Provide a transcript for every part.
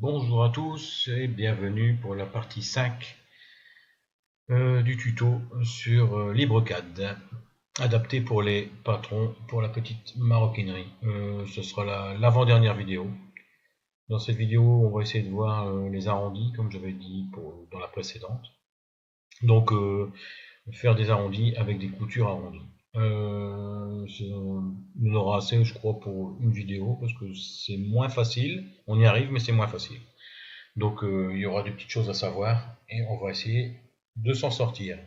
Bonjour à tous et bienvenue pour la partie 5 du tuto sur LibreCAD, adapté pour les patrons pour la petite maroquinerie. Ce sera l'avant-dernière vidéo. Dans cette vidéo, on va essayer de voir les arrondis, comme j'avais dit dans la précédente. Donc, faire des arrondis avec des coutures arrondies. On aura assez, je crois, pour une vidéo, parce que c'est moins facile. On y arrive, mais c'est moins facile. Donc il y aura des petites choses à savoir et on va essayer de s'en sortir.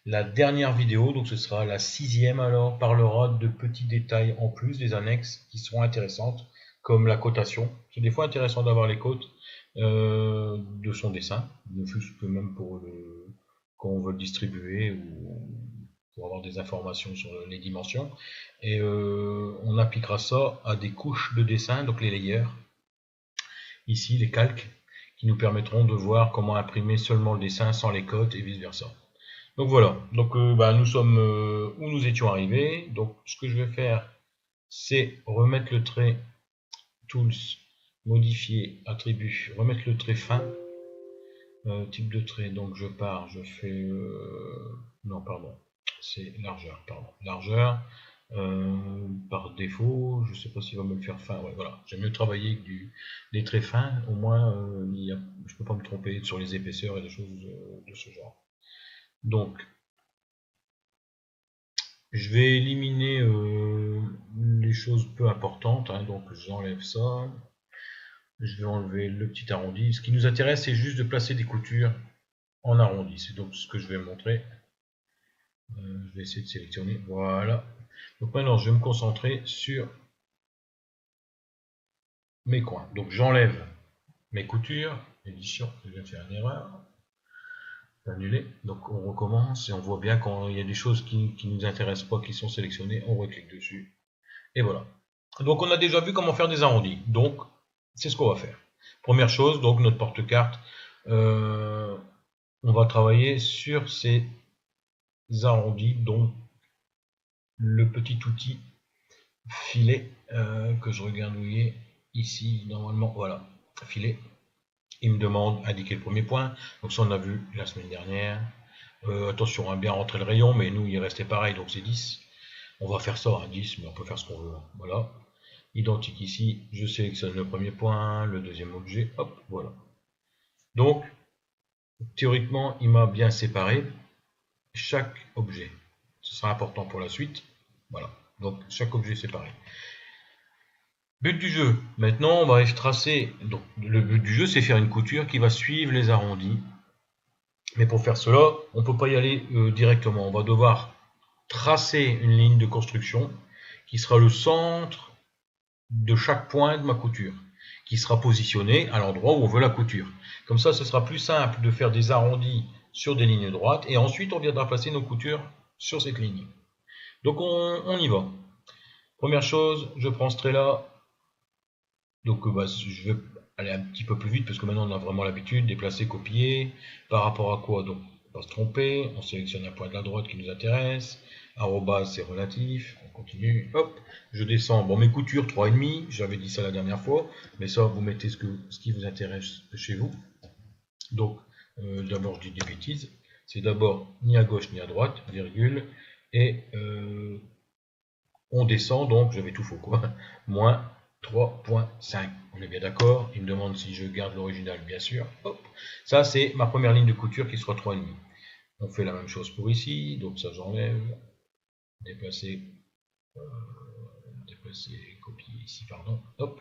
La dernière vidéo, donc ce sera la 6e, alors parlera de petits détails en plus, des annexes qui seront intéressantes, comme la cotation. C'est des fois intéressant d'avoir les cotes de son dessin, ne fût-ce que même quand on veut le distribuer ou pour avoir des informations sur les dimensions. Et on appliquera ça à des couches de dessin, donc les layers, ici les calques, qui nous permettront de voir comment imprimer seulement le dessin sans les cotes et vice versa. Donc voilà, donc nous sommes où nous étions arrivés. Donc ce que je vais faire, c'est remettre le trait Tools, modifier, attribut, remettre le trait fin, type de trait, donc je pars, je fais, non pardon, c'est largeur, largeur, par défaut, je sais pas s'il va me le faire fin, ouais, voilà, j'aime mieux travailler avec des traits fins, au moins je peux pas me tromper sur les épaisseurs et des choses de ce genre. Donc, je vais éliminer les choses peu importantes, hein, donc j'enlève ça, je vais enlever le petit arrondi. Ce qui nous intéresse, c'est juste de placer des coutures en arrondi, c'est donc ce que je vais montrer. Je vais essayer de sélectionner, voilà. Donc maintenant, je vais me concentrer sur mes coins. Donc j'enlève mes coutures, édition, je viens de faire une erreur, annuler. Donc on recommence et on voit bien quand il y a des choses qui ne nous intéressent pas, qui sont sélectionnées, on reclique dessus. Et voilà. Donc on a déjà vu comment faire des arrondis. Donc c'est ce qu'on va faire. Première chose, donc notre porte-carte, on va travailler sur ces arrondis, dont le petit outil filet que je regarde où il est. Ici, normalement, voilà, filet. Il me demande indiquer le premier point. Donc ça, on a vu la semaine dernière. Attention à bien rentrer le rayon, mais nous, il restait pareil, donc c'est 10. On va faire ça à 10, mais on peut faire ce qu'on veut. Voilà. Identique ici, je sélectionne le premier point, le deuxième objet, hop, voilà. Donc, théoriquement, il m'a bien séparé chaque objet. Ce sera important pour la suite. Voilà. Donc, chaque objet séparé. But du jeu. Maintenant, on va tracer. Donc, le but du jeu, c'est faire une couture qui va suivre les arrondis. Mais pour faire cela, on ne peut pas y aller directement. On va devoir tracer une ligne de construction qui sera le centre de chaque point de ma couture, qui sera positionné à l'endroit où on veut la couture. Comme ça, ce sera plus simple de faire des arrondis sur des lignes droites, et ensuite on viendra placer nos coutures sur cette ligne. Donc on y va. Première chose, je prends ce trait là. Donc je vais aller un petit peu plus vite parce que maintenant on a vraiment l'habitude, déplacer, copier. Par rapport à quoi? Donc on ne va pas se tromper, on sélectionne un point de la droite qui nous intéresse, arrobase c'est relatif, on continue, hop, je descends, bon mes coutures 3,5, j'avais dit ça la dernière fois, mais ça vous mettez ce qui vous intéresse chez vous. Donc d'abord je dis des bêtises, c'est d'abord ni à gauche ni à droite, virgule, et on descend, donc j'avais tout faux quoi, moins 3.5. On est bien d'accord. Il me demande si je garde l'original, bien sûr. Hop. Ça, c'est ma première ligne de couture qui sera 3,5. On fait la même chose pour ici. Donc ça, j'enlève. Déplacer. Copier ici, pardon. Hop.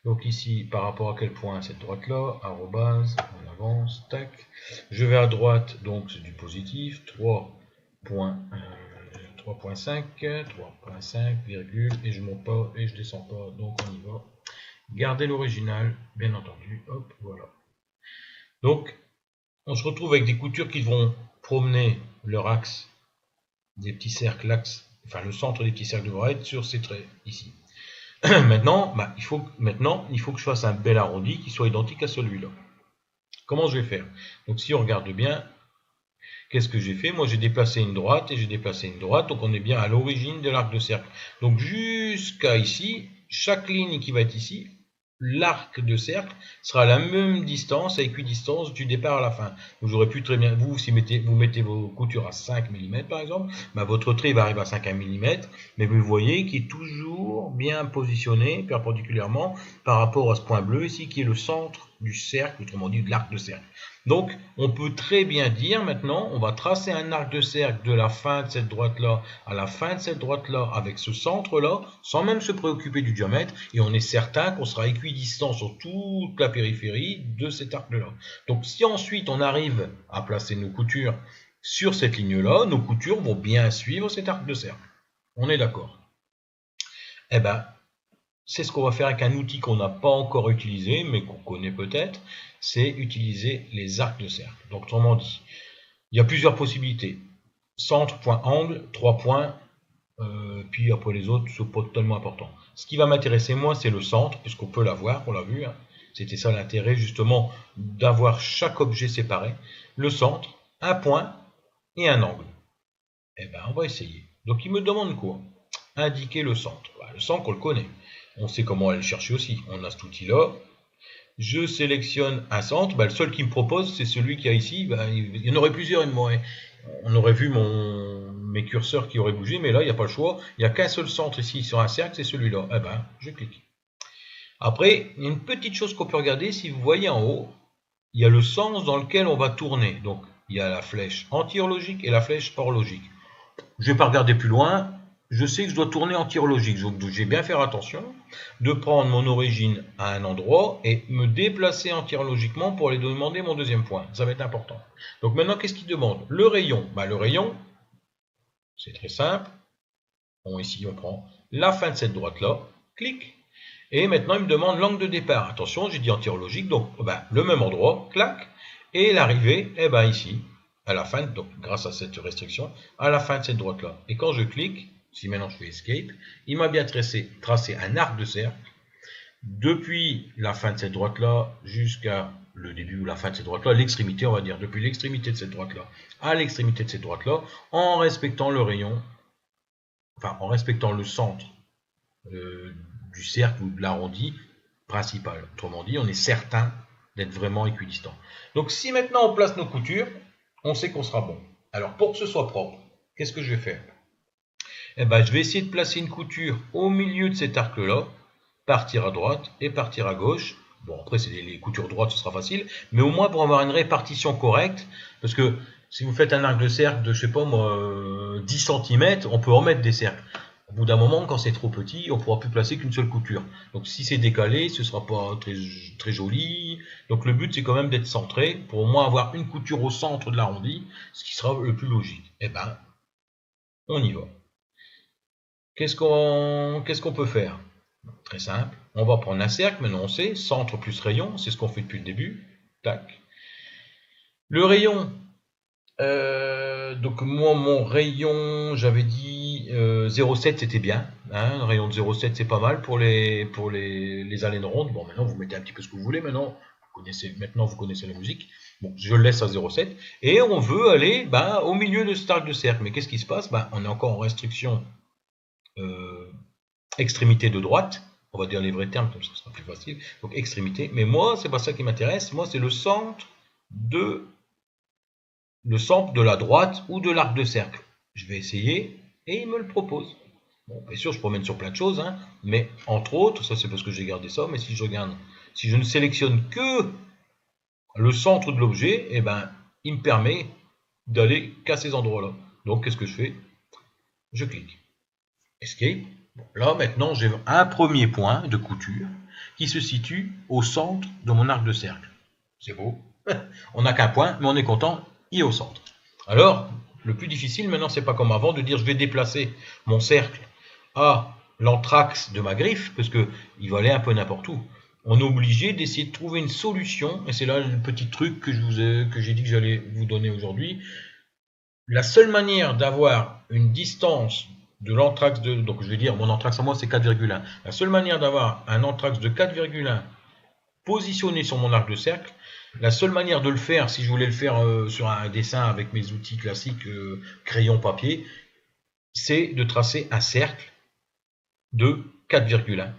Donc ici, par rapport à quel point cette droite-là, arrobase, on avance, tac. Je vais à droite, donc c'est du positif, 3.5, virgule, et je monte pas et je descends pas, donc on y va. Gardez l'original, bien entendu, hop, voilà. Donc, on se retrouve avec des coutures qui vont promener leur axe, des petits cercles, l'axe, enfin le centre des petits cercles devra être sur ces traits, ici. Maintenant, il faut que je fasse un bel arrondi qui soit identique à celui-là. Comment je vais faire? Donc si on regarde bien, qu'est-ce que j'ai fait? Moi j'ai déplacé une droite et j'ai déplacé une droite, donc on est bien à l'origine de l'arc de cercle. Donc jusqu'à ici, chaque ligne qui va être ici l'arc de cercle sera à la même distance, à équidistance du départ à la fin. Donc j'aurais pu très bien, si vous mettez vos coutures à 5 mm par exemple, bah votre trait va arriver à 5 mm, mais vous voyez qu'il est toujours bien positionné perpendiculairement par rapport à ce point bleu ici, qui est le centre du cercle, autrement dit de l'arc de cercle. Donc on peut très bien dire maintenant, on va tracer un arc de cercle de la fin de cette droite-là à la fin de cette droite-là avec ce centre-là, sans même se préoccuper du diamètre, et on est certain qu'on sera équidistant sur toute la périphérie de cet arc-là. Donc si ensuite on arrive à placer nos coutures sur cette ligne-là, nos coutures vont bien suivre cet arc de cercle. On est d'accord? Eh bien, c'est ce qu'on va faire avec un outil qu'on n'a pas encore utilisé, mais qu'on connaît peut-être, c'est utiliser les arcs de cercle. Donc autrement dit, il y a plusieurs possibilités. Centre, point, angle, 3 points, puis après les autres, c'est pas tellement important. Ce qui va m'intéresser moi, c'est le centre, puisqu'on peut l'avoir, on l'a vu. Hein. C'était ça l'intérêt justement d'avoir chaque objet séparé. Le centre, un point et un angle. Eh bien, on va essayer. Donc il me demande quoi? Indiquer le centre. Bah, le centre, on le connaît. On sait comment aller le chercher aussi. On a cet outil-là. Je sélectionne un centre. Bah, le seul qui me propose, c'est celui qu'il y a ici. Bah, il y en aurait plusieurs. On aurait vu mes curseurs qui auraient bougé, mais là, il n'y a pas le choix. Il n'y a qu'un seul centre ici sur un cercle, c'est celui-là. Eh ben, je clique. Après, il y a une petite chose qu'on peut regarder. Si vous voyez en haut, il y a le sens dans lequel on va tourner. Donc, il y a la flèche anti-horlogique et la flèche horlogique. Je ne vais pas regarder plus loin. Je sais que je dois tourner anti-horlogique. Donc, je vais bien faire attention de prendre mon origine à un endroit et me déplacer anti-horlogiquement pour aller demander mon deuxième point. Ça va être important. Donc, maintenant, qu'est-ce qu'il demande? Le rayon. Le rayon, c'est très simple. Bon, ici, on prend la fin de cette droite-là. Clic. Et maintenant, il me demande l'angle de départ. Attention, j'ai dit anti-horlogique. Donc, le même endroit. Clac. Et l'arrivée, ici, à la fin, donc grâce à cette restriction, à la fin de cette droite-là. Et quand je clique, si maintenant je fais Escape, il m'a bien tracé un arc de cercle depuis la fin de cette droite-là jusqu'à le début ou la fin de cette droite-là, l'extrémité, on va dire, depuis l'extrémité de cette droite-là à l'extrémité de cette droite-là, en respectant le rayon, enfin en respectant le centre du cercle ou de l'arrondi principal. Autrement dit, on est certain d'être vraiment équidistant. Donc si maintenant on place nos coutures, on sait qu'on sera bon. Alors pour que ce soit propre, qu'est-ce que je vais faire? Eh ben, je vais essayer de placer une couture au milieu de cet arc-là, partir à droite et partir à gauche. Bon, après, c'est les coutures droites, ce sera facile, mais au moins pour avoir une répartition correcte, parce que si vous faites un arc de cercle de, je sais pas moi, 10 cm, on peut remettre des cercles. Au bout d'un moment, quand c'est trop petit, on ne pourra plus placer qu'une seule couture. Donc si c'est décalé, ce ne sera pas très, très joli. Donc le but, c'est quand même d'être centré, pour au moins avoir une couture au centre de l'arrondi, ce qui sera le plus logique. Eh ben, on y va. Qu'est-ce qu'on peut faire? Très simple. On va prendre un cercle, maintenant on sait, centre plus rayon, c'est ce qu'on fait depuis le début. Tac. Le rayon, donc moi mon rayon, j'avais dit 0,7 c'était bien. Hein, un rayon de 0,7 c'est pas mal pour les haleines rondes. Bon, maintenant vous mettez un petit peu ce que vous voulez, maintenant vous connaissez la musique. Bon, je le laisse à 0,7. Et on veut aller au milieu de cet arc de cercle. Mais qu'est-ce qui se passe? On est encore en restriction extrémité de droite, on va dire les vrais termes comme ça sera plus facile, donc extrémité, mais moi c'est pas ça qui m'intéresse, moi c'est le centre de la droite ou de l'arc de cercle. Je vais essayer et il me le propose. Bon, bien sûr je promène sur plein de choses, hein, mais entre autres, ça c'est parce que j'ai gardé ça, mais si je ne sélectionne que le centre de l'objet, il me permet d'aller qu'à ces endroits-là. Donc qu'est-ce que je fais? Je clique. Escape. Bon, là, maintenant, j'ai un premier point de couture qui se situe au centre de mon arc de cercle. C'est beau. On n'a qu'un point, mais on est content, il est au centre. Alors, le plus difficile maintenant, c'est pas comme avant de dire je vais déplacer mon cercle à l'anthrax de ma griffe, parce qu'il va aller un peu n'importe où. On est obligé d'essayer de trouver une solution, et c'est là le petit truc que j'ai dit que j'allais vous donner aujourd'hui. La seule manière d'avoir une distance de l'anthrax donc je vais dire mon anthrax à moi c'est 4,1. La seule manière d'avoir un anthrax de 4,1 positionné sur mon arc de cercle, la seule manière de le faire, si je voulais le faire sur un dessin avec mes outils classiques, crayon, papier, c'est de tracer un cercle de 4,1.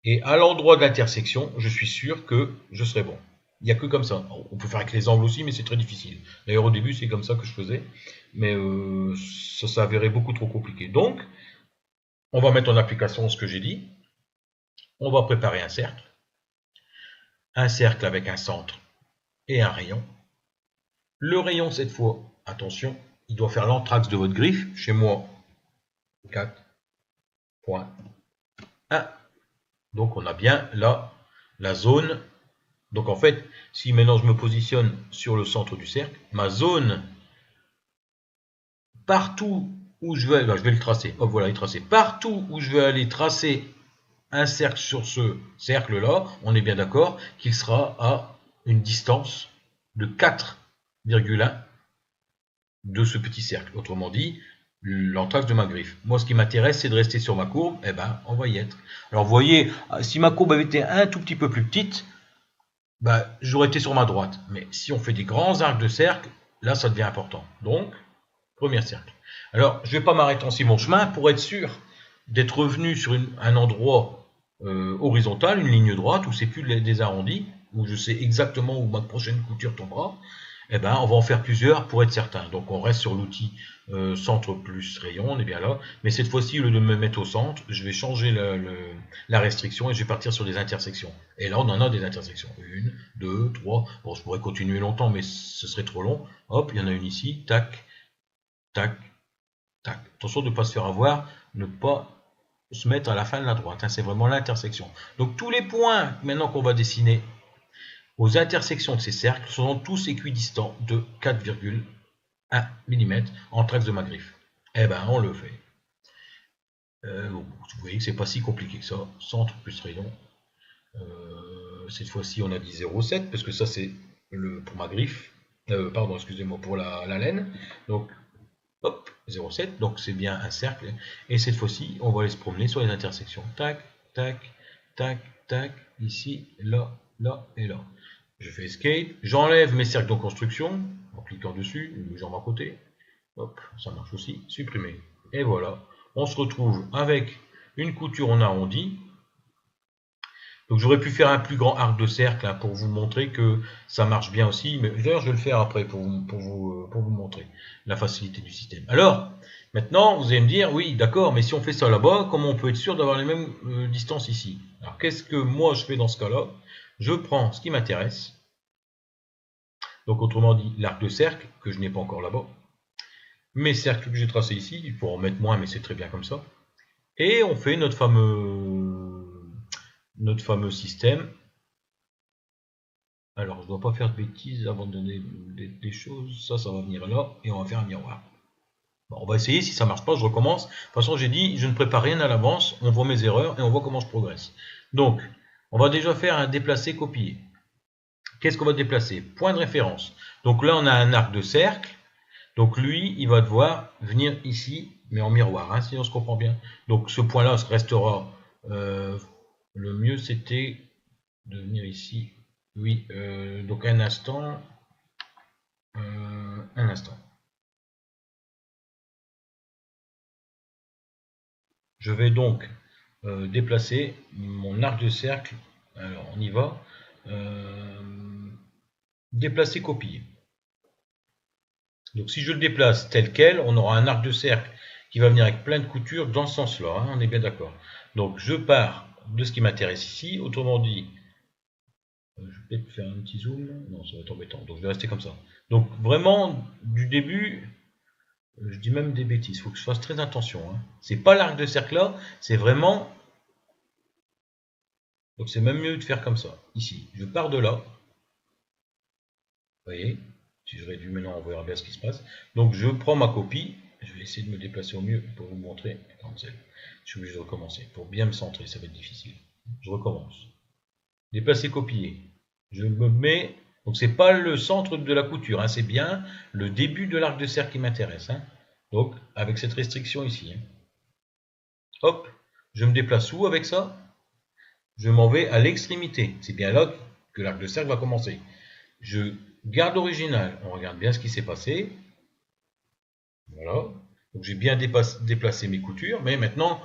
Et à l'endroit d'intersection, je suis sûr que je serai bon. Il n'y a que comme ça. On peut faire avec les angles aussi, mais c'est très difficile. D'ailleurs, au début, c'est comme ça que je faisais. Mais ça s'avérait beaucoup trop compliqué. Donc, on va mettre en application ce que j'ai dit. On va préparer un cercle. Un cercle avec un centre et un rayon. Le rayon, cette fois, attention, il doit faire l'anthrax de votre griffe. Chez moi, 4.1. Donc, on a bien là la zone. Donc, en fait, si maintenant je me positionne sur le centre du cercle, ma zone, partout où je vais, je vais le tracer. Hop, voilà, il est tracé. Partout où je vais aller tracer un cercle sur ce cercle-là, on est bien d'accord qu'il sera à une distance de 4,1 de ce petit cercle. Autrement dit, l'anthrax de ma griffe. Moi, ce qui m'intéresse, c'est de rester sur ma courbe. Eh ben, on va y être. Alors, vous voyez, si ma courbe avait été un tout petit peu plus petite, ben, j'aurais été sur ma droite. Mais si on fait des grands arcs de cercle, là, ça devient important. Donc, premier cercle. Alors, je ne vais pas m'arrêter en si bon chemin pour être sûr d'être revenu sur un endroit horizontal, une ligne droite, où c'est plus des arrondis, où je sais exactement où ma prochaine couture tombera. Eh ben, on va en faire plusieurs pour être certain. Donc, on reste sur l'outil centre plus rayon, on est bien là. Mais cette fois-ci, au lieu de me mettre au centre, je vais changer la restriction et je vais partir sur des intersections. Et là, on en a des intersections. 1, 2, 3. Bon, je pourrais continuer longtemps, mais ce serait trop long. Hop, il y en a une ici. Tac, tac, tac. Attention de ne pas se faire avoir, ne pas se mettre à la fin de la droite. Hein, c'est vraiment l'intersection. Donc, tous les points, maintenant qu'on va dessiner aux intersections de ces cercles, sont tous équidistants de 4,1 mm entre axes de ma griffe. Eh ben, on le fait. Vous voyez que c'est pas si compliqué que ça. Centre plus rayon. Cette fois-ci, on a dit 0,7 parce que ça, c'est pour ma griffe. Pardon, excusez-moi, pour la laine. Donc, hop, 0,7. Donc, c'est bien un cercle. Et cette fois-ci, on va aller se promener sur les intersections. Tac, tac, tac, tac. Ici, là, là et là. Je fais Escape. J'enlève mes cercles de construction en cliquant dessus, une jambe à côté. Hop, ça marche aussi. Supprimer. Et voilà. On se retrouve avec une couture en arrondi. Donc j'aurais pu faire un plus grand arc de cercle hein, pour vous montrer que ça marche bien aussi. Mais d'ailleurs, je vais le faire après pour vous montrer la facilité du système. Alors, maintenant, vous allez me dire, oui, d'accord, mais si on fait ça là-bas, comment on peut être sûr d'avoir les mêmes distances ici? Alors, qu'est-ce que moi je fais dans ce cas-là? Je prends ce qui m'intéresse. Donc, autrement dit, l'arc de cercle, que je n'ai pas encore là-bas. Mes cercles que j'ai tracés ici, il faut en mettre moins, mais c'est très bien comme ça. Et on fait notre fameux système. Alors, je ne dois pas faire de bêtises avant de donner des choses. Ça va venir là, et on va faire un miroir. Bon, on va essayer, si ça ne marche pas, je recommence. De toute façon, j'ai dit, je ne prépare rien à l'avance, on voit mes erreurs, et on voit comment je progresse. Donc, on va déjà faire un déplacer-copier. Qu'est-ce qu'on va déplacer? Point de référence. Donc là, on a un arc de cercle. Donc lui, il va devoir venir ici, mais en miroir, hein, si on se comprend bien. Donc ce point-là restera, le mieux c'était de venir ici. Oui, donc un instant. Je vais donc déplacer mon arc de cercle. Alors on y va. Déplacer, copier. Donc si je le déplace tel quel, on aura un arc de cercle qui va venir avec plein de coutures dans ce sens-là, hein, on est bien d'accord. Donc je pars de ce qui m'intéresse ici, autrement dit, je vais peut-être faire un petit zoom, non ça va être embêtant, donc je vais rester comme ça. Donc vraiment, du début, je dis même des bêtises, il faut que je fasse très attention. Hein. C'est pas l'arc de cercle là, c'est vraiment... Donc c'est même mieux de faire comme ça, ici. Je pars de là, vous voyez, si je réduis maintenant, on verra bien ce qui se passe. Donc je prends ma copie, je vais essayer de me déplacer au mieux pour vous montrer. Je suis obligé de recommencer. Pour bien me centrer, ça va être difficile. Je recommence. Déplacer, copier. Je me mets... Donc c'est pas le centre de la couture, hein, c'est bien le début de l'arc de cercle qui m'intéresse. Hein. Donc avec cette restriction ici. Hein. Hop, je me déplace où avec ça? Je m'en vais à l'extrémité. C'est bien là que l'arc de cercle va commencer. Je garde l'original. On regarde bien ce qui s'est passé. Voilà. Donc j'ai bien déplacé mes coutures. Mais maintenant,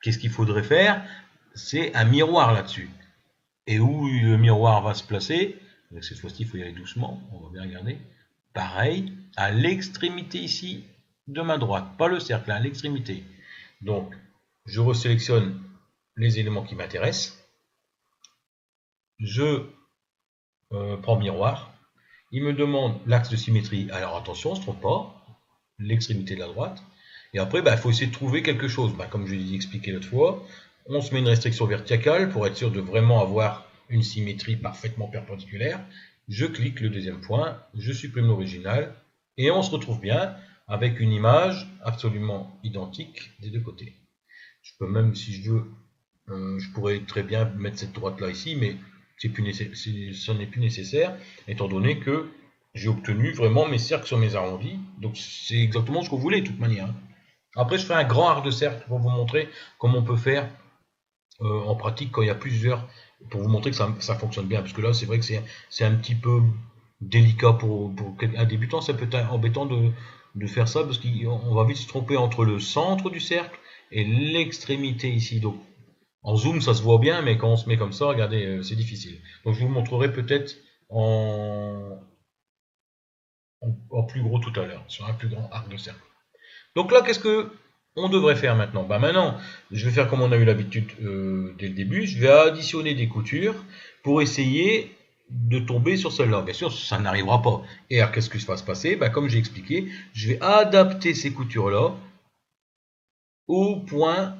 qu'est-ce qu'il faudrait faire? c'est un miroir là-dessus. Et où le miroir va se placer, donc cette fois-ci il faut y aller doucement, on va bien regarder, pareil, à l'extrémité ici de ma droite, pas le cercle, à l'extrémité. Donc je resélectionne les éléments qui m'intéressent, je prends miroir, il me demande l'axe de symétrie, alors attention, on ne se trompe pas, l'extrémité de la droite, et après il faut essayer de trouver quelque chose, comme je l'ai expliqué l'autre fois, on se met une restriction verticale pour être sûr de vraiment avoir une symétrie parfaitement perpendiculaire, je clique le deuxième point, je supprime l'original, et on se retrouve bien avec une image absolument identique des deux côtés. Je peux même, si je veux, je pourrais très bien mettre cette droite là ici, mais ce n'est plus nécessaire, étant donné que j'ai obtenu vraiment mes cercles sur mes arrondis, donc c'est exactement ce que vous voulez de toute manière. Après, je ferai un grand arc de cercle pour vous montrer comment on peut faire en pratique quand il y a plusieurs, pour vous montrer que ça fonctionne bien, parce que là c'est vrai que c'est un petit peu délicat pour un débutant, ça peut être embêtant de faire ça, parce qu'on va vite se tromper entre le centre du cercle et l'extrémité ici. Donc en zoom ça se voit bien, mais quand on se met comme ça, regardez, c'est difficile. Donc je vous montrerai peut-être en plus gros tout à l'heure, sur un plus grand arc de cercle. Donc là, qu'est-ce que on devrait faire maintenant? Maintenant, je vais faire comme on a eu l'habitude dès le début, je vais additionner des coutures pour essayer de tomber sur celle-là. Bien sûr, ça n'arrivera pas. Et alors, qu'est-ce qui va se passer? Comme j'ai expliqué, je vais adapter ces coutures-là au point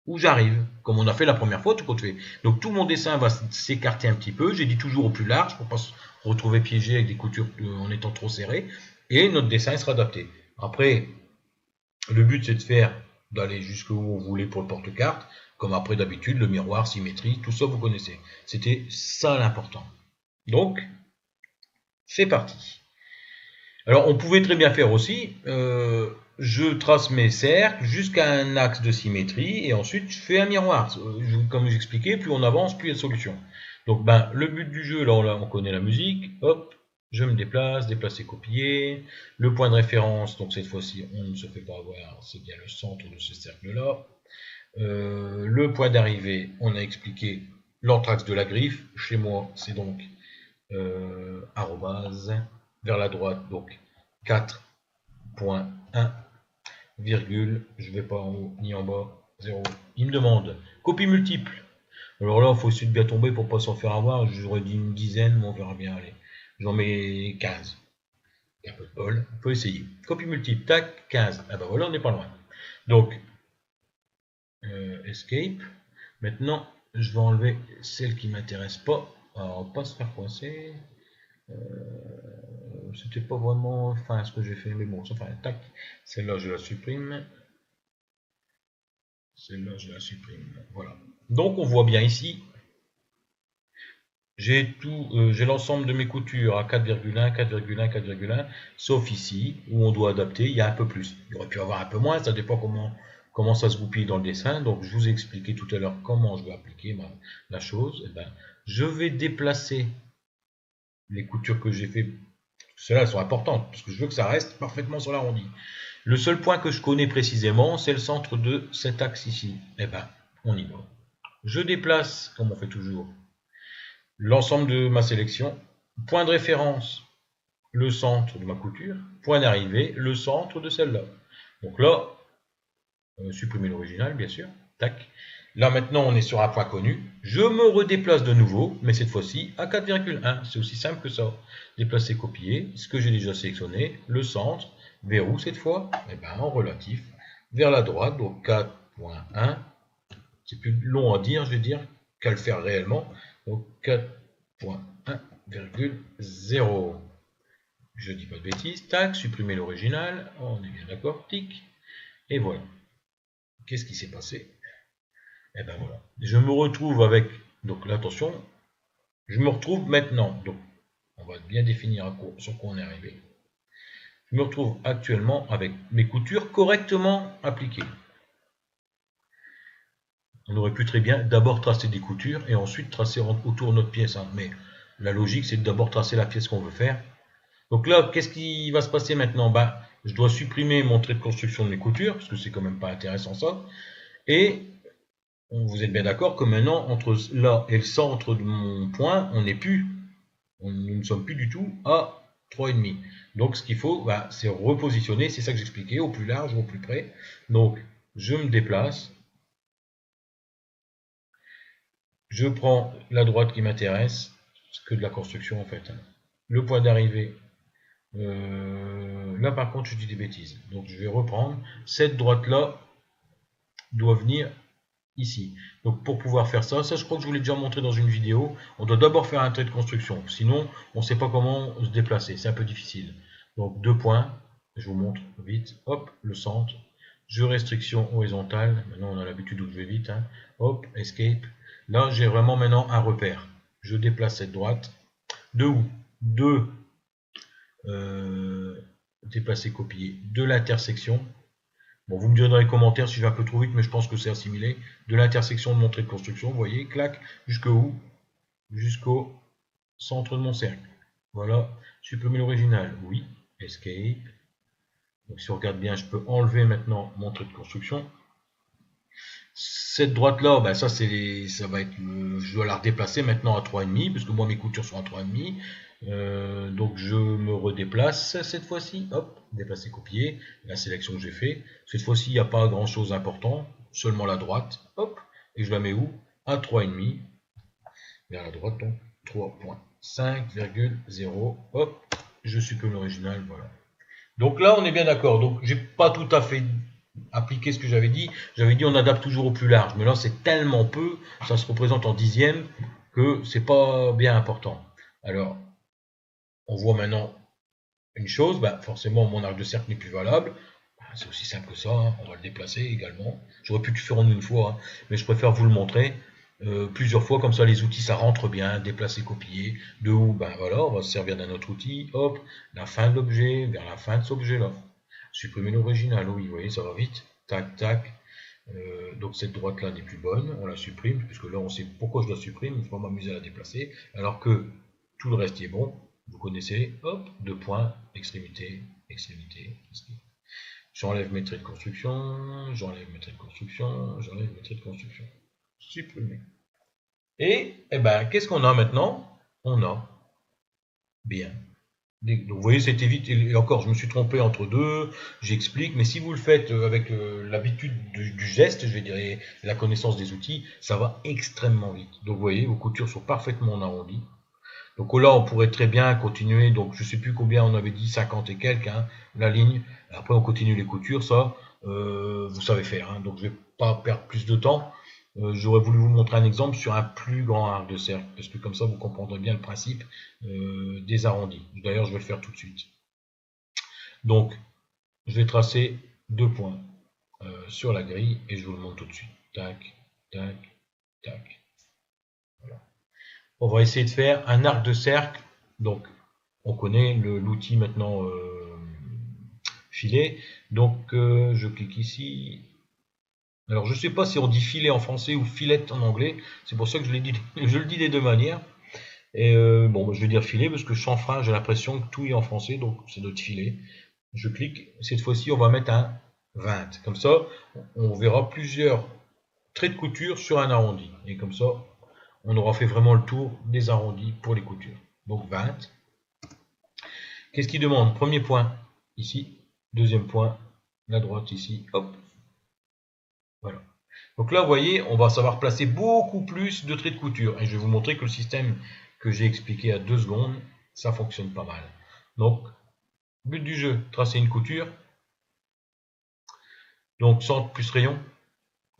où j'arrive, comme on a fait la première fois, tout compte fait. Donc tout mon dessin va s'écarter un petit peu, j'ai dit toujours au plus large, pour ne pas se retrouver piégé avec des coutures en étant trop serré, et notre dessin sera adapté. Après, le but c'est de faire, d'aller jusqu'où vous voulez pour le porte-carte, comme après d'habitude, le miroir, symétrie, tout ça vous connaissez. C'était ça l'important. Donc, c'est parti. Alors on pouvait très bien faire aussi, je trace mes cercles jusqu'à un axe de symétrie et ensuite je fais un miroir. Comme j'expliquais, plus on avance, plus il y a de solutions. Donc le but du jeu, là on connaît la musique, hop, je me déplace, déplacer, copier. Le point de référence, donc cette fois-ci on ne se fait pas avoir, c'est bien le centre de ce cercle-là. Le point d'arrivée, on a expliqué l'anthrax de la griffe. Chez moi, c'est donc arrobase vers la droite, donc 4.1, virgule, je vais pas en haut ni en bas, 0. Il me demande copie multiple. Alors là, il faut essayer de bien tomber pour pas s'en faire avoir. J'aurais dit une dizaine, mais on verra bien. Allez, j'en mets 15. Il y a un peu de bol, on peut essayer. Copie multiple, tac, 15. Ah ben voilà, on n'est pas loin. Donc, escape. Maintenant, je vais enlever celle qui m'intéresse pas. Alors, on va pas se faire coincer. C'était pas vraiment fin ce que j'ai fait, mais bon, enfin, tac, celle-là je la supprime, celle-là je la supprime, voilà. Donc on voit bien ici, j'ai l'ensemble de mes coutures à 4,1, 4,1, 4,1, sauf ici où on doit adapter, il y a un peu plus. Il aurait pu avoir un peu moins, ça dépend comment ça se goupille dans le dessin. Donc je vous ai expliqué tout à l'heure comment je vais appliquer la chose. Je vais déplacer les coutures que j'ai fait. Celles-là sont importantes, parce que je veux que ça reste parfaitement sur l'arrondi. Le seul point que je connais précisément, c'est le centre de cet axe ici. On y va. Je déplace, comme on fait toujours, l'ensemble de ma sélection. Point de référence, le centre de ma couture. Point d'arrivée, le centre de celle-là. Donc là, supprimer l'original, bien sûr. Tac. Là maintenant on est sur un point connu, je me redéplace de nouveau, mais cette fois-ci à 4,1, c'est aussi simple que ça. Déplacer, copier, ce que j'ai déjà sélectionné, le centre, vers où cette fois? En relatif, vers la droite, donc 4.1, c'est plus long à dire, je vais dire, qu'à le faire réellement, donc 4.1,0. Je dis pas de bêtises, tac, supprimer l'original, on est bien d'accord, tic, et voilà. Qu'est-ce qui s'est passé? Voilà. Je me retrouve avec, donc là attention, je me retrouve maintenant, donc on va bien définir sur quoi on est arrivé. Je me retrouve actuellement avec mes coutures correctement appliquées. On aurait pu très bien d'abord tracer des coutures et ensuite tracer autour de notre pièce, mais la logique c'est d'abord tracer la pièce qu'on veut faire. Donc là, qu'est-ce qui va se passer maintenant? Je dois supprimer mon trait de construction de mes coutures, parce que c'est quand même pas intéressant ça, et vous êtes bien d'accord que maintenant, entre là et le centre de mon point, on n'est plus, nous ne sommes plus du tout à 3,5. Donc ce qu'il faut, bah, c'est repositionner, c'est ça que j'expliquais, au plus large ou au plus près. Donc je me déplace, je prends la droite qui m'intéresse, c'est que de la construction en fait. Le point d'arrivée, là par contre je dis des bêtises. Donc je vais reprendre, cette droite là doit venir ici. Donc pour pouvoir faire ça, je crois que je vous l'ai déjà montré dans une vidéo, on doit d'abord faire un trait de construction, sinon on ne sait pas comment se déplacer, c'est un peu difficile. Donc 2 points, je vous montre vite, hop, le centre, je restriction horizontale, maintenant on a l'habitude où je vais vite, hein. Hop, escape, là j'ai vraiment maintenant un repère, je déplace cette droite, de où? De déplacer, copier, de l'intersection. Bon, vous me direz dans les commentaires si je vais un peu trop vite, mais je pense que c'est assimilé. De l'intersection de mon trait de construction, vous voyez, clac, jusqu'au où? Jusqu'au centre de mon cercle. Voilà, supprimer l'original, oui, escape. Donc si on regarde bien, je peux enlever maintenant mon trait de construction. Cette droite-là, ben ça va être, je dois la redéplacer maintenant à 3,5, parce que moi mes coutures sont à 3,5. Donc je me redéplace cette fois-ci, hop, déplacer, copier, la sélection que j'ai fait. Cette fois-ci, il n'y a pas grand chose d'important, seulement la droite, hop, et je la mets où? À 3,5, vers la droite, donc 3.5,0, hop, je supprime l'original, voilà. Donc là, on est bien d'accord, donc j'ai pas tout à fait appliqué ce que j'avais dit. J'avais dit on adapte toujours au plus large, mais là c'est tellement peu, ça se représente en dixième, que c'est pas bien important. Alors, on voit maintenant une chose, bah forcément mon arc de cercle n'est plus valable. Bah, c'est aussi simple que ça, hein. On va le déplacer également. J'aurais pu le faire en une fois, hein, mais je préfère vous le montrer plusieurs fois, comme ça les outils ça rentre bien, déplacer, copier. De où? Ben voilà, on va se servir d'un autre outil, hop, la fin de l'objet, vers la fin de cet objet-là. Supprimer l'original, oui, vous voyez, ça va vite. Tac, tac. Donc cette droite-là n'est plus bonne, on la supprime, puisque là on sait pourquoi je la supprime, il faut pas m'amuser à la déplacer, alors que tout le reste est bon. Vous connaissez, hop, 2 points, extrémité, extrémité, extrémité. J'enlève mes traits de construction, j'enlève mes traits de construction, j'enlève mes traits de construction. Supprimer. Et, eh ben, qu'est-ce qu'on a maintenant? On a, bien. Donc, vous voyez, c'était vite, et encore, je me suis trompé entre deux, j'explique, mais si vous le faites avec l'habitude du geste, je vais dire, et la connaissance des outils, ça va extrêmement vite. Donc, vous voyez, vos coutures sont parfaitement arrondies. Donc là, on pourrait très bien continuer. Donc je ne sais plus combien on avait dit, 50 et quelques, hein, la ligne. Après, on continue les coutures, ça, vous savez faire. Hein. Donc je ne vais pas perdre plus de temps. J'aurais voulu vous montrer un exemple sur un plus grand arc de cercle, parce que comme ça, vous comprendrez bien le principe des arrondis. D'ailleurs, je vais le faire tout de suite. Donc, je vais tracer 2 points sur la grille et je vous le montre tout de suite. Tac, tac, tac. Voilà. On va essayer de faire un arc de cercle. Donc, on connaît l'outil maintenant filet. Donc, je clique ici. Alors, je ne sais pas si on dit filet en français ou filette en anglais. C'est pour ça que je le dis des deux manières. Et bon, je vais dire filet parce que chanfrein, j'ai l'impression que tout est en français, donc c'est notre filet. Je clique. Cette fois-ci, on va mettre un 20. Comme ça, on verra plusieurs traits de couture sur un arrondi. Et comme ça, on aura fait vraiment le tour des arrondis pour les coutures. Donc 20. Qu'est-ce qu'il demande? Premier point, ici. Deuxième point, la droite ici. Hop. Voilà. Donc là, vous voyez, on va savoir placer beaucoup plus de traits de couture. Et je vais vous montrer que le système que j'ai expliqué à 2 secondes, ça fonctionne pas mal. Donc, but du jeu, tracer une couture. Donc, centre plus rayon,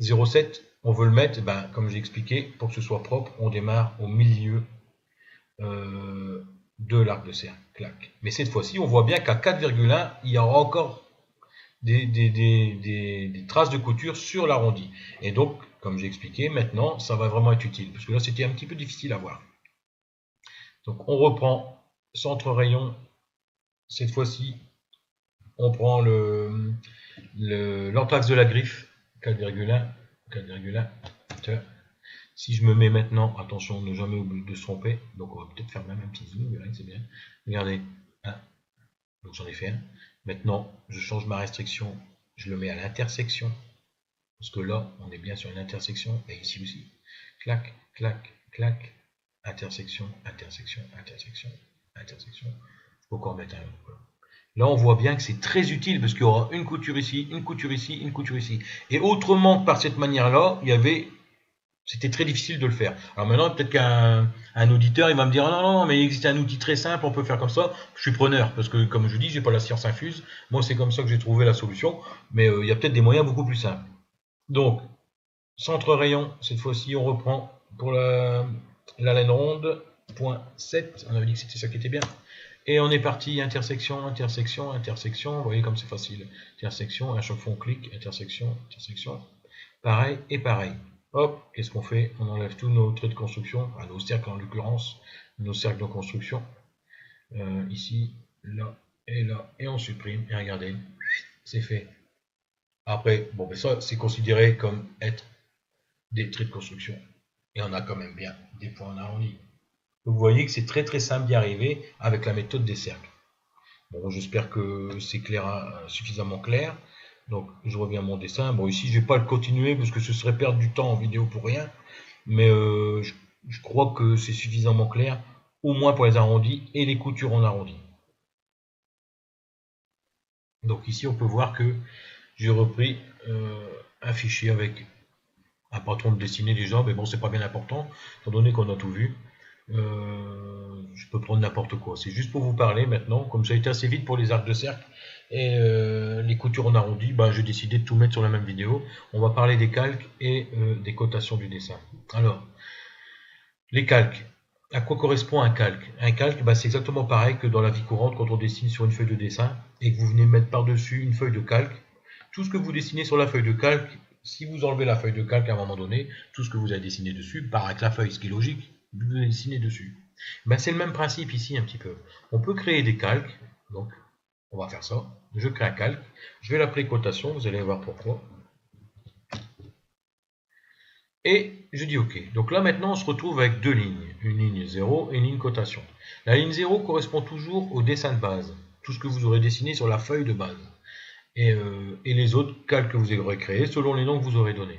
0,7. On veut le mettre, ben, comme j'ai expliqué, pour que ce soit propre, on démarre au milieu de l'arc de cercle. Clac. Mais cette fois-ci, on voit bien qu'à 4,1, il y aura encore des traces de couture sur l'arrondi. Et donc, comme j'ai expliqué, maintenant, ça va vraiment être utile. Parce que là, c'était un petit peu difficile à voir. Donc, on reprend centre rayon. Cette fois-ci, on prend l'entaxe de la griffe. 4,1. 4,1. Si je me mets maintenant, attention, ne jamais oublier de se tromper. Donc, on va peut-être faire même un petit zoom. Vous verrez, c'est bien. Regardez. 1. Donc, j'en ai fait un. Maintenant, je change ma restriction. Je le mets à l'intersection. Parce que là, on est bien sur une intersection, et ici aussi. Clac, clac, clac, intersection, intersection, intersection, intersection. Il faut encore mettre un. Là, on voit bien que c'est très utile parce qu'il y aura une couture ici, une couture ici, une couture ici. Et autrement que par cette manière-là, c'était très difficile de le faire. Alors maintenant, peut-être qu'un auditeur, il va me dire non, non, mais il existe un outil très simple, on peut faire comme ça. Je suis preneur parce que, comme je dis, j'ai pas la science infuse. Moi, c'est comme ça que j'ai trouvé la solution. Mais il y a peut-être des moyens beaucoup plus simples. Donc, centre rayon, cette fois-ci, on reprend pour la laine ronde. Point 7, on avait dit que c'était ça qui était bien. Et on est parti, intersection, intersection, intersection. Vous voyez comme c'est facile. Intersection, à chaque fois on clique, intersection, intersection. Pareil et pareil. Hop, qu'est-ce qu'on fait? On enlève tous nos traits de construction, enfin, nos cercles en l'occurrence, nos cercles de construction. Ici, là, et on supprime. Et regardez, c'est fait. Après, bon, ben ça, c'est considéré comme être des traits de construction. Et on a quand même bien des points en arrondi. Vous voyez que c'est très très simple d'y arriver avec la méthode des cercles. Bon, j'espère que c'est clair, suffisamment clair. Donc, je reviens à mon dessin. Bon, ici, je ne vais pas le continuer parce que ce serait perdre du temps en vidéo pour rien. Mais je crois que c'est suffisamment clair, au moins pour les arrondis et les coutures en arrondi. Donc ici, on peut voir que j'ai repris un fichier avec un patron de dessinée déjà, mais bon, c'est pas bien important, étant donné qu'on a tout vu. Je peux prendre n'importe quoi. C'est juste pour vous parler maintenant, comme ça a été assez vite pour les arcs de cercle et les coutures en arrondi, bah, j'ai décidé de tout mettre sur la même vidéo. On va parler des calques et des cotations du dessin. Alors, les calques. À quoi correspond un calque? Un calque, bah, c'est exactement pareil que dans la vie courante quand on dessine sur une feuille de dessin et que vous venez mettre par-dessus une feuille de calque. Tout ce que vous dessinez sur la feuille de calque, si vous enlevez la feuille de calque à un moment donné, tout ce que vous avez dessiné dessus part avec la feuille, ce qui est logique, vous avez dessiné dessus. Ben, c'est le même principe ici un petit peu. On peut créer des calques, donc on va faire ça. Je crée un calque, je vais l'appeler cotation, vous allez voir pourquoi. Et je dis OK. Donc là maintenant on se retrouve avec deux lignes, une ligne 0 et une ligne cotation. La ligne 0 correspond toujours au dessin de base, tout ce que vous aurez dessiné sur la feuille de base. Et les autres calques que vous aurez créés selon les noms que vous aurez donnés.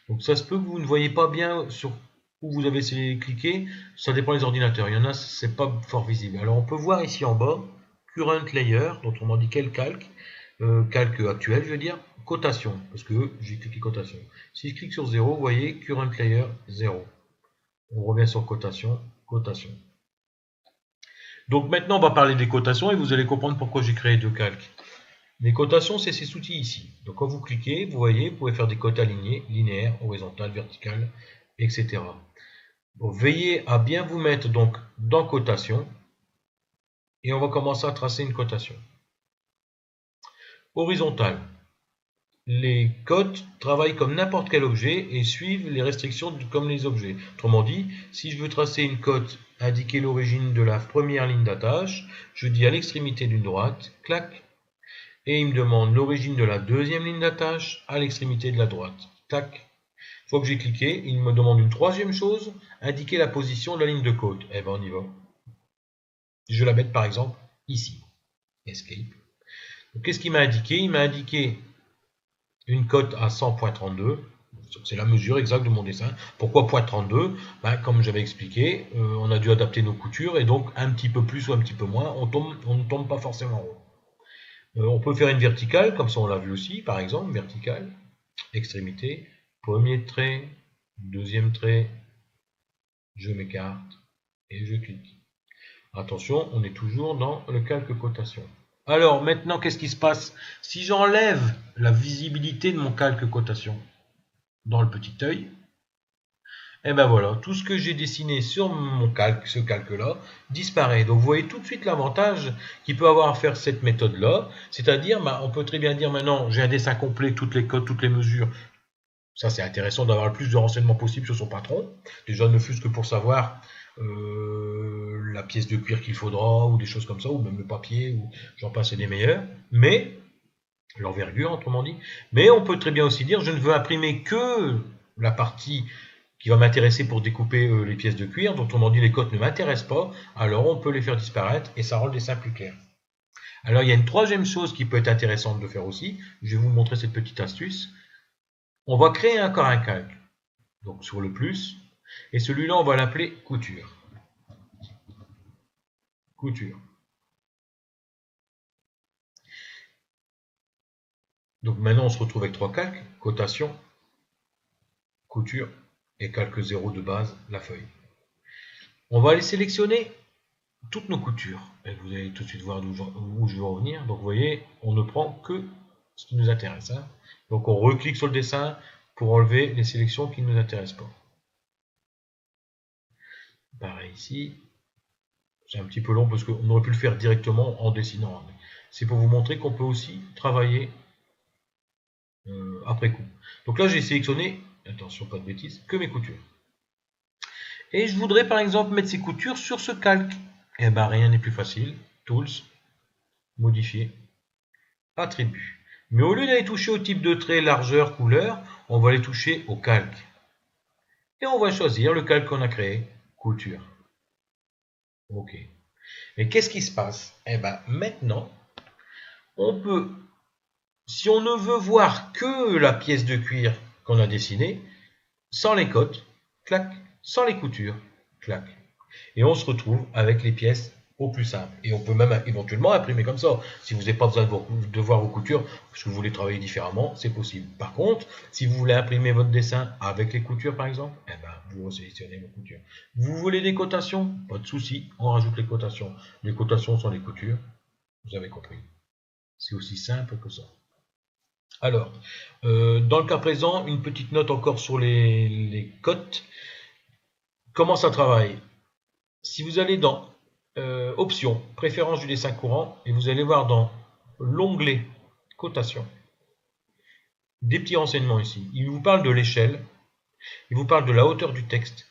Donc ça se peut que vous ne voyez pas bien sur où vous avez cliqué, ça dépend des ordinateurs. Il y en a, c'est pas fort visible. Alors on peut voir ici en bas, current layer, dont on dit quel calque, calque actuel, je veux dire, cotation, parce que j'ai cliqué cotation. Si je clique sur 0, vous voyez, current layer 0. On revient sur cotation, cotation. Donc maintenant on va parler des cotations et vous allez comprendre pourquoi j'ai créé deux calques. Les cotations, c'est ces outils ici. Donc quand vous cliquez, vous voyez, vous pouvez faire des cotes alignées, linéaires, horizontales, verticales, etc. Bon, veillez à bien vous mettre donc dans cotation et on va commencer à tracer une cotation. Horizontale. Les cotes travaillent comme n'importe quel objet et suivent les restrictions comme les objets. Autrement dit, si je veux tracer une cote, indiquer l'origine de la première ligne d'attache, je dis à l'extrémité d'une droite, clac, et il me demande l'origine de la deuxième ligne d'attache à l'extrémité de la droite. Tac. Une fois que j'ai cliqué, il me demande une troisième chose, indiquer la position de la ligne de côte. Eh bien, on y va. Je vais la mettre par exemple ici. Escape. Qu'est-ce qu'il m'a indiqué? Il m'a indiqué une cote à 100.32. C'est la mesure exacte de mon dessin. Pourquoi .32? Comme j'avais expliqué, on a dû adapter nos coutures et donc un petit peu plus ou un petit peu moins, on ne tombe pas forcément en haut. On peut faire une verticale, comme ça on l'a vu aussi, par exemple, verticale, extrémité, premier trait, deuxième trait, je m'écarte et je clique. Attention, on est toujours dans le calque cotation. Alors maintenant, qu'est-ce qui se passe? Si j'enlève la visibilité de mon calque cotation dans le petit œil, et ben voilà, tout ce que j'ai dessiné sur mon calque, ce calque-là, disparaît. Donc vous voyez tout de suite l'avantage qu'il peut avoir à faire cette méthode-là. C'est-à-dire, on peut très bien dire maintenant, j'ai un dessin complet, toutes les codes, toutes les mesures. Ça, c'est intéressant d'avoir le plus de renseignements possible sur son patron. Déjà, ne fût-ce que pour savoir la pièce de cuir qu'il faudra, ou des choses comme ça, ou même le papier, ou j'en passe des meilleurs. Mais, l'envergure, autrement dit. Mais on peut très bien aussi dire, je ne veux imprimer que la partie qui va m'intéresser pour découper les pièces de cuir, dont on dit les cotes ne m'intéressent pas, alors on peut les faire disparaître et ça rend le dessin plus clair. Alors il y a une troisième chose qui peut être intéressante de faire aussi, je vais vous montrer cette petite astuce. On va créer encore un calque, donc sur le plus, et celui-là on va l'appeler couture. Couture. Donc maintenant on se retrouve avec trois calques, cotation, couture et calque 0 de base, la feuille. On va aller sélectionner toutes nos coutures. Et vous allez tout de suite voir où je veux en venir. Donc vous voyez, on ne prend que ce qui nous intéresse. Hein. Donc on reclique sur le dessin pour enlever les sélections qui ne nous intéressent pas. Pareil ici. C'est un petit peu long parce qu'on aurait pu le faire directement en dessinant. C'est pour vous montrer qu'on peut aussi travailler après coup. Donc là j'ai sélectionné, attention pas de bêtises, que mes coutures. Et je voudrais par exemple mettre ces coutures sur ce calque. Eh bien rien n'est plus facile. Tools, modifier, attributs. Mais au lieu d'aller toucher au type de trait, largeur, couleur, on va aller toucher au calque. Et on va choisir le calque qu'on a créé, couture. Ok. Mais qu'est-ce qui se passe? Eh bien maintenant, on peut, si on ne veut voir que la pièce de cuir qu'on a dessinée, sans les côtes, clac, sans les coutures, clac. Et on se retrouve avec les pièces au plus simple. Et on peut même éventuellement imprimer comme ça. Si vous n'avez pas besoin de voir vos coutures, parce que vous voulez travailler différemment, c'est possible. Par contre, si vous voulez imprimer votre dessin avec les coutures par exemple, eh ben, vous sélectionnez vos coutures. Vous voulez des cotations? Pas de souci, on rajoute les cotations. Les cotations sont les coutures, vous avez compris. C'est aussi simple que ça. Alors, dans le cas présent, une petite note encore sur les cotes. Comment ça travaille? Si vous allez dans Options, préférence du dessin courant, et vous allez voir dans l'onglet cotation, des petits renseignements ici. Il vous parle de l'échelle, il vous parle de la hauteur du texte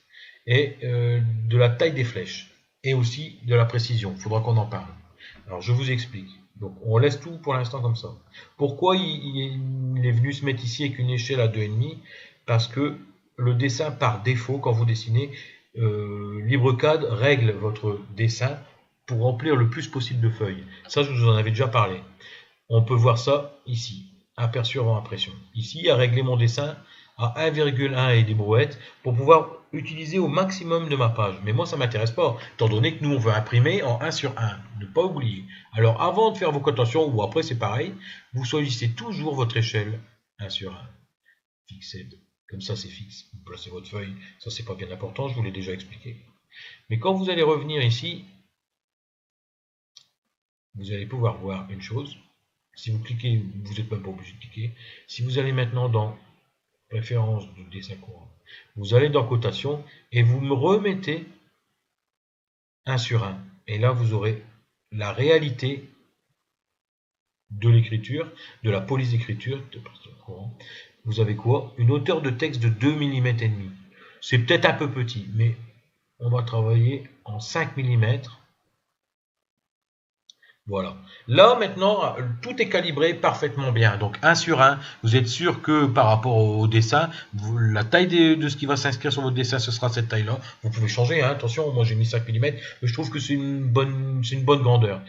et de la taille des flèches, et aussi de la précision. Il faudra qu'on en parle. Alors je vous explique. Donc on laisse tout pour l'instant comme ça. Pourquoi il est venu se mettre ici avec une échelle à 2,5? Parce que le dessin par défaut, quand vous dessinez, LibreCAD règle votre dessin pour remplir le plus possible de feuilles. Ça, je vous en avais déjà parlé. On peut voir ça ici, aperçu avant impression. Ici, à régler mon dessin à 1,1 et des brouettes pour pouvoir utiliser au maximum de ma page. Mais moi, ça ne m'intéresse pas, étant donné que nous, on veut imprimer en 1 sur 1. Ne pas oublier. Alors, avant de faire vos cotations, ou après, c'est pareil, vous choisissez toujours votre échelle 1 sur 1. Fixed. Comme ça, c'est fixe. Vous placez votre feuille. Ça, c'est pas bien important, je vous l'ai déjà expliqué. Mais quand vous allez revenir ici, vous allez pouvoir voir une chose. Si vous cliquez, vous n'êtes même pas obligé de cliquer. Si vous allez maintenant dans préférence du dessin courant, vous allez dans cotation et vous me remettez 1 sur 1. Et là, vous aurez la réalité de l'écriture, de la police d'écriture. Vous avez quoi? Une hauteur de texte de 2 mm et demi. C'est peut-être un peu petit, mais on va travailler en 5 mm. Voilà. Là, maintenant, tout est calibré parfaitement bien. Donc, 1 sur 1, vous êtes sûr que par rapport au dessin, la taille de ce qui va s'inscrire sur votre dessin, ce sera cette taille-là. Vous pouvez changer, hein, attention, moi j'ai mis 5 mm, mais je trouve que c'est une bonne grandeur.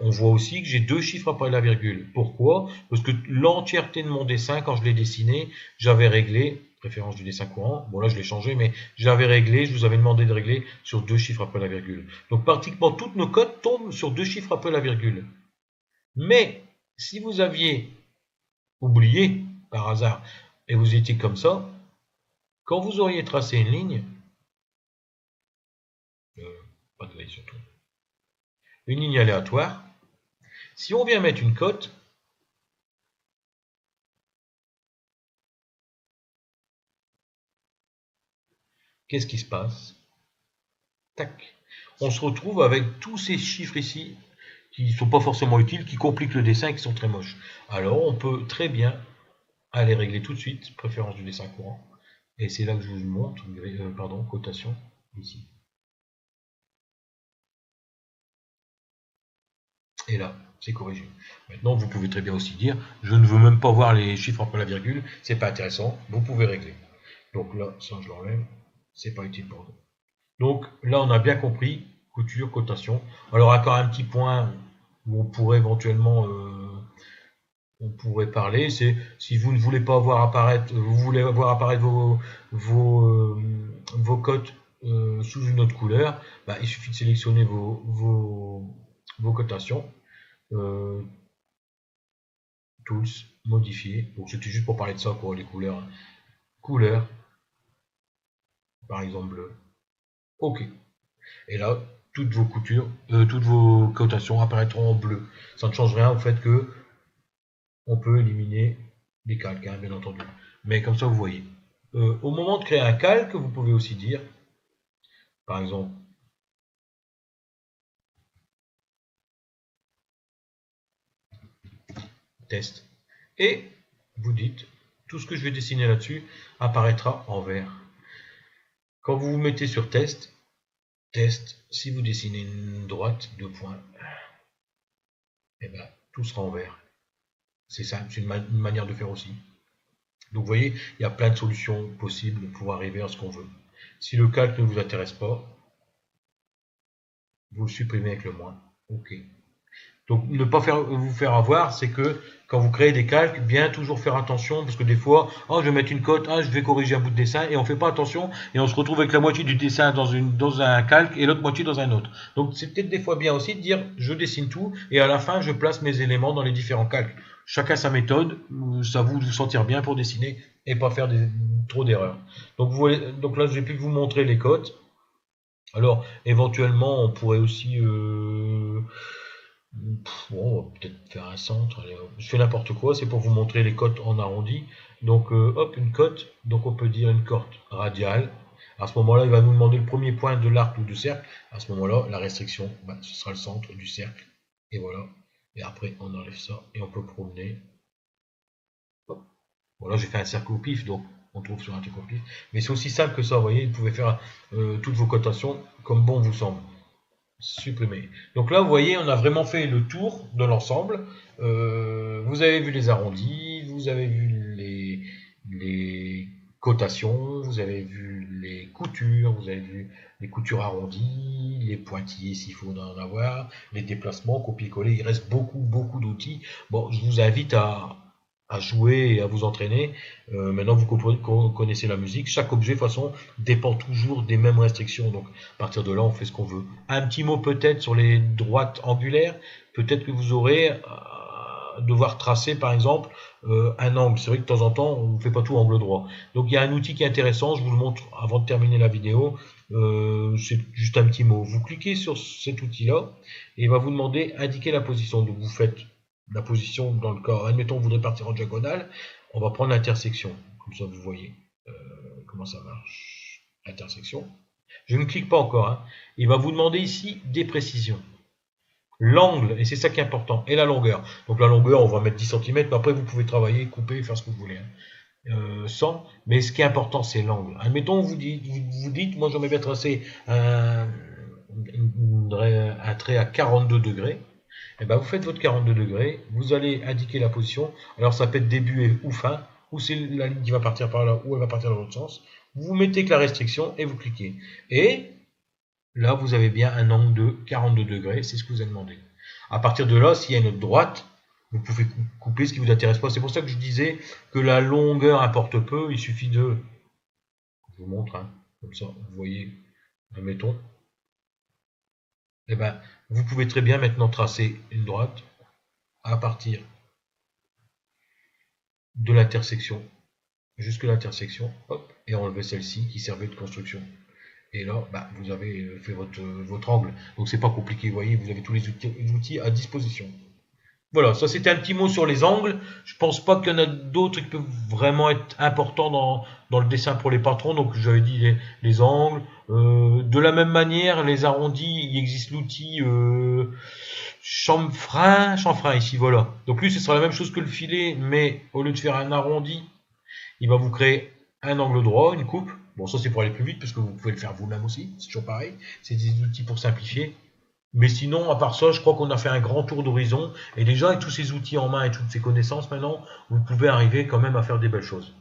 On voit aussi que j'ai deux chiffres après la virgule. Pourquoi? Parce que l'entièreté de mon dessin, quand je l'ai dessiné, j'avais réglé, préférence du dessin courant, bon là je l'ai changé, mais j'avais réglé, je vous avais demandé de régler sur deux chiffres après la virgule. Donc pratiquement toutes nos codes tombent sur deux chiffres après la virgule. Mais si vous aviez oublié par hasard et vous étiez comme ça, quand vous auriez tracé une ligne, pas de ligne surtout, une ligne aléatoire, si on vient mettre une cote, qu'est-ce qui se passe? Tac. On se retrouve avec tous ces chiffres ici qui ne sont pas forcément utiles, qui compliquent le dessin et qui sont très moches. Alors on peut très bien aller régler tout de suite, préférence du dessin courant, et c'est là que je vous montre, cotation, ici. Et là, c'est corrigé. Maintenant, vous pouvez très bien aussi dire, je ne veux même pas voir les chiffres après la virgule, c'est pas intéressant, vous pouvez régler. Donc là, ça je l'enlève, c'est pas utile pour nous. Donc là, on a bien compris, couture, cotation. Alors encore un petit point où on pourrait éventuellement on pourrait parler, c'est si vous ne voulez pas voir apparaître, vous voulez voir apparaître vos cotes sous une autre couleur, bah, il suffit de sélectionner vos cotations, euh, tools, modifier. Donc c'était juste pour parler de ça, quoi, les couleurs. Couleurs, par exemple bleu. OK. Et là, toutes vos cotations apparaîtront en bleu. Ça ne change rien au fait que on peut éliminer les calques, hein, bien entendu. Mais comme ça, vous voyez. Au moment de créer un calque, vous pouvez aussi dire, par exemple, test. Et vous dites, tout ce que je vais dessiner là-dessus apparaîtra en vert. Quand vous vous mettez sur test, si vous dessinez une droite, deux points, et ben, tout sera en vert. C'est ça, c'est une manière de faire aussi. Donc vous voyez, il y a plein de solutions possibles pour arriver à ce qu'on veut. Si le calque ne vous intéresse pas, vous le supprimez avec le moins. OK. Donc ne pas vous faire avoir, c'est que quand vous créez des calques, bien toujours faire attention, parce que des fois, oh, je vais mettre une cote, ah, je vais corriger un bout de dessin, et on ne fait pas attention, et on se retrouve avec la moitié du dessin dans un calque et l'autre moitié dans un autre. Donc c'est peut-être des fois bien aussi de dire, je dessine tout, et à la fin, je place mes éléments dans les différents calques. Chacun sa méthode, ça vous sentir bien pour dessiner et pas faire trop d'erreurs. Donc là, j'ai pu vous montrer les cotes. Alors, éventuellement, on pourrait aussi bon, on va peut-être faire un centre. Allez, je fais n'importe quoi, c'est pour vous montrer les cotes en arrondi. Donc, hop, une cote. Donc, on peut dire une cote radiale. À ce moment-là, il va nous demander le premier point de l'arc ou du cercle. À ce moment-là, la restriction, bah, ce sera le centre du cercle. Et voilà. Et après, on enlève ça et on peut promener. Hop. Voilà, j'ai fait un cercle au pif, donc on trouve sur un truc au pif. Mais c'est aussi simple que ça, vous voyez, vous pouvez faire toutes vos cotations comme bon vous semble. Supprimer. Donc là, vous voyez, on a vraiment fait le tour de l'ensemble. Vous avez vu les arrondis, vous avez vu les cotations, vous avez vu les coutures, vous avez vu les coutures arrondies, les pointillés s'il faut en avoir, les déplacements, copier-coller. Il reste beaucoup d'outils. Bon, je vous invite à jouer et à vous entraîner. Maintenant, vous connaissez la musique. Chaque objet, de toute façon, dépend toujours des mêmes restrictions. Donc, à partir de là, on fait ce qu'on veut. Un petit mot peut-être sur les droites angulaires. Peut-être que vous aurez devoir tracer, par exemple, un angle. C'est vrai que de temps en temps, on ne fait pas tout angle droit. Donc, il y a un outil qui est intéressant. Je vous le montre avant de terminer la vidéo. C'est juste un petit mot. Vous cliquez sur cet outil-là et il va vous demander indiquer la position. Donc, vous faites la position dans le cas. Admettons, vous voudrez partir en diagonale. On va prendre l'intersection. Comme ça, vous voyez comment ça marche. Intersection. Je ne clique pas encore. Hein. Il va vous demander ici des précisions. L'angle, et c'est ça qui est important, et la longueur. Donc la longueur, on va mettre 10 cm, mais après vous pouvez travailler, couper, faire ce que vous voulez. Hein. Sans, mais ce qui est important, c'est l'angle. Admettons, vous dites, moi j'aimerais bien tracer un trait à 42 degrés. Et ben, vous faites votre 42 degrés, vous allez indiquer la position. Alors ça peut être début ou fin, ou c'est la ligne qui va partir par là, ou elle va partir dans l'autre sens. Vous mettez que la restriction et vous cliquez. Et là, vous avez bien un angle de 42 degrés, c'est ce que vous avez demandé. À partir de là, s'il y a une autre droite, vous pouvez couper ce qui vous intéresse pas. C'est pour ça que je disais que la longueur importe peu. Il suffit de... Je vous montre, hein, comme ça, vous voyez, admettons. Eh ben, vous pouvez très bien maintenant tracer une droite à partir de l'intersection jusque l'intersection, hop, et enlever celle-ci qui servait de construction. Et là, bah, vous avez fait votre angle. Donc c'est pas compliqué, vous voyez, vous avez tous les outils à disposition. Voilà, ça c'était un petit mot sur les angles. Je pense pas qu'il y en a d'autres qui peuvent vraiment être importants dans le dessin pour les patrons. Donc j'avais dit les angles. De la même manière, les arrondis, il existe l'outil chanfrein ici, voilà. Donc lui, ce sera la même chose que le filet, mais au lieu de faire un arrondi, il va vous créer un angle droit, une coupe. Bon, ça c'est pour aller plus vite, parce que vous pouvez le faire vous-même aussi, c'est toujours pareil. C'est des outils pour simplifier. Mais sinon, à part ça, je crois qu'on a fait un grand tour d'horizon. Et déjà, avec tous ces outils en main et toutes ces connaissances maintenant, vous pouvez arriver quand même à faire de belles choses.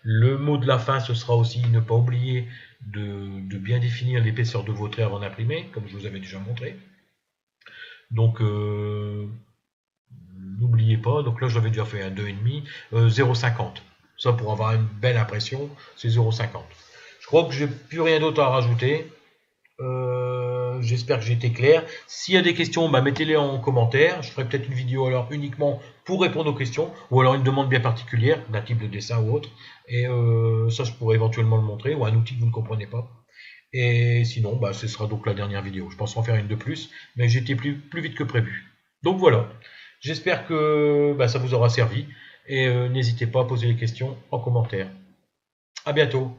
Le mot de la fin, ce sera aussi ne pas oublier de bien définir l'épaisseur de vos traits avant d'imprimer, comme je vous avais déjà montré. Donc, N'oubliez pas, donc là j'avais déjà fait un 2,5, 0,50. Ça pour avoir une belle impression, c'est 0,50. Je crois que j'ai plus rien d'autre à rajouter. J'espère que j'ai été clair. S'il y a des questions, bah, mettez-les en commentaire. Je ferai peut-être une vidéo alors uniquement pour répondre aux questions, ou alors une demande bien particulière, d'un type de dessin ou autre. Et ça, je pourrais éventuellement le montrer, ou un outil que vous ne comprenez pas. Et sinon, bah, ce sera donc la dernière vidéo. Je pense en faire une de plus, mais j'étais plus vite que prévu. Donc voilà. J'espère que bah, ça vous aura servi. Et n'hésitez pas à poser les questions en commentaire. À bientôt.